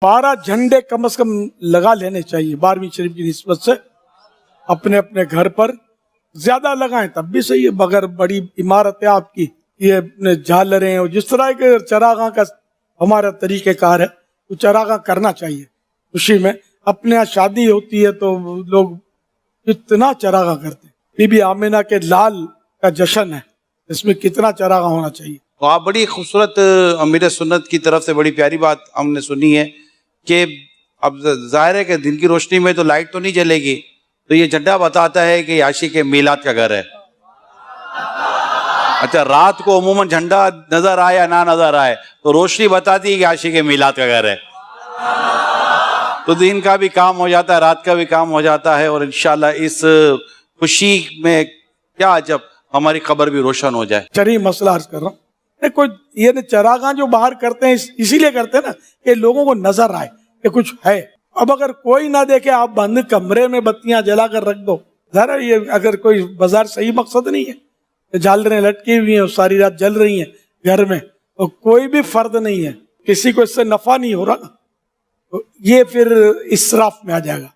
12 جھنڈے کم از کم لگا لینے چاہیے 12ویں شریف کی نسبت سے اپنے اپنے گھر پر. زیادہ لگائیں تب بھی صحیح ہے، مگر بڑی عمارت ہے آپ کی، یہ جھالریں اور جس طرح کے چراغاں کا ہمارا طریقہ کار ہے وہ چراغاں کرنا چاہیے خوشی میں. اپنے یہاں شادی ہوتی ہے تو لوگ اتنا چراغاں کرتے ہیں. بی بی آمنہ کے لال کا جشن ہے، اس میں کتنا چراغاں ہونا چاہیے. تو آپ بڑی خوبصورت امیر سنت کی طرف سے بڑی پیاری بات ہم نے سنی ہے کہ اب ظاہر ہے کہ دن کی روشنی میں تو لائٹ تو نہیں جلے گی، تو یہ جھنڈا بتاتا ہے کہ عاشق میلاد کا گھر ہے. اچھا، رات کو عموماً جھنڈا نظر آئے یا نہ نظر آئے تو روشنی بتاتی ہے کہ عاشق میلاد کا گھر ہے. تو دن کا بھی کام ہو جاتا ہے، رات کا بھی کام ہو جاتا ہے، اور انشاءاللہ اس خوشی میں کیا عجب ہماری قبر بھی روشن ہو جائے. چلیے مسئلہ عرض کر رہا ہوں. کوئی یہ چراغاں جو باہر کرتے ہیں اسی لیے کرتے ہیں نا کہ لوگوں کو نظر آئے کہ کچھ ہے. اب اگر کوئی نہ دیکھے، آپ بند کمرے میں بتیاں جلا کر رکھ دو، ذرا یہ اگر کوئی بازار صحیح مقصد نہیں ہے، جھالریں لٹکی ہوئی ہیں اور ساری رات جل رہی ہیں گھر میں اور کوئی بھی فرد نہیں ہے، کسی کو اس سے نفع نہیں ہو رہا، تو یہ پھر اسراف میں آ جائے گا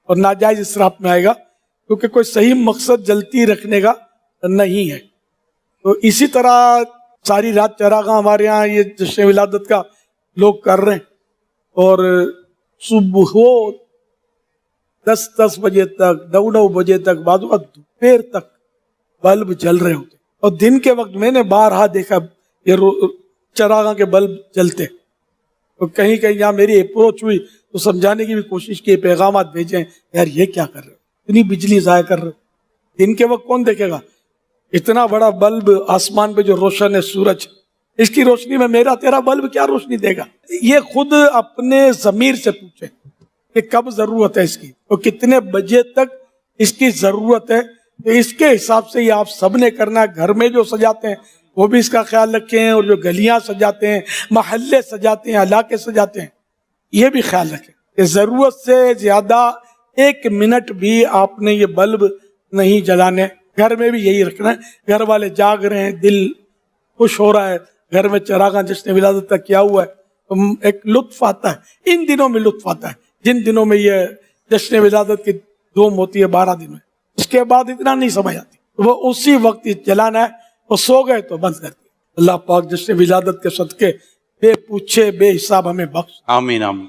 اور ناجائز اسراف میں آئے گا، کیونکہ کوئی صحیح مقصد جلتی رکھنے کا نہیں ہے. تو اسی طرح ساری رات چراغاں ہمارے ہاں یہ جشن ولادت کا لوگ کر رہے ہیں، اور صبح 10 بجے تک 9 بجے تک بعض وقت دیر تک بلب جل رہے ہوتے. اور دن کے وقت میں نے بارہا دیکھا یہ چراغاں کے بلب جلتے. تو کہیں کہیں یہاں میری اپروچ ہوئی تو سمجھانے کی بھی کوشش کی، پیغامات بھیجیں، یار یہ کیا کر رہے ہو، اتنی بجلی ضائع کر رہے ہو، دن کے وقت کون دیکھے گا. اتنا بڑا بلب آسمان پہ جو روشن ہے، سورج، اس کی روشنی میں میرا تیرا بلب کیا روشنی دے گا. یہ خود اپنے ضمیر سے پوچھے کہ کب ضرورت ہے اس کی اور کتنے بجے تک اس کی ضرورت ہے. تو اس کے حساب سے یہ آپ سب نے کرنا ہے. گھر میں جو سجاتے ہیں وہ بھی اس کا خیال رکھیں، اور جو گلیاں سجاتے ہیں، محلے سجاتے ہیں، علاقے سجاتے ہیں، یہ بھی خیال رکھیں کہ ضرورت سے زیادہ 1 منٹ بھی آپ نے یہ بلب نہیں جلانے. گھر میں بھی یہی رکھنا ہے. گھر والے جاگ رہے ہیں، دل خوش ہو رہا ہے، گھر میں چراغاں جشن ولادت تک کیا ہوا ہے، تو ایک لطف آتا ہے. ان دنوں میں لطف آتا ہے جن دنوں میں یہ جشن ولادت کی دھوم ہوتی ہے 12 دن میں. اس کے بعد اتنا نہیں سمجھ آتی. وہ اسی وقت جلانا ہے، وہ سو گئے تو بند کر دیا. اللہ پاک جشن ولادت کے صدقے بے پوچھے بے حساب ہمیں بخش. آمین آمین.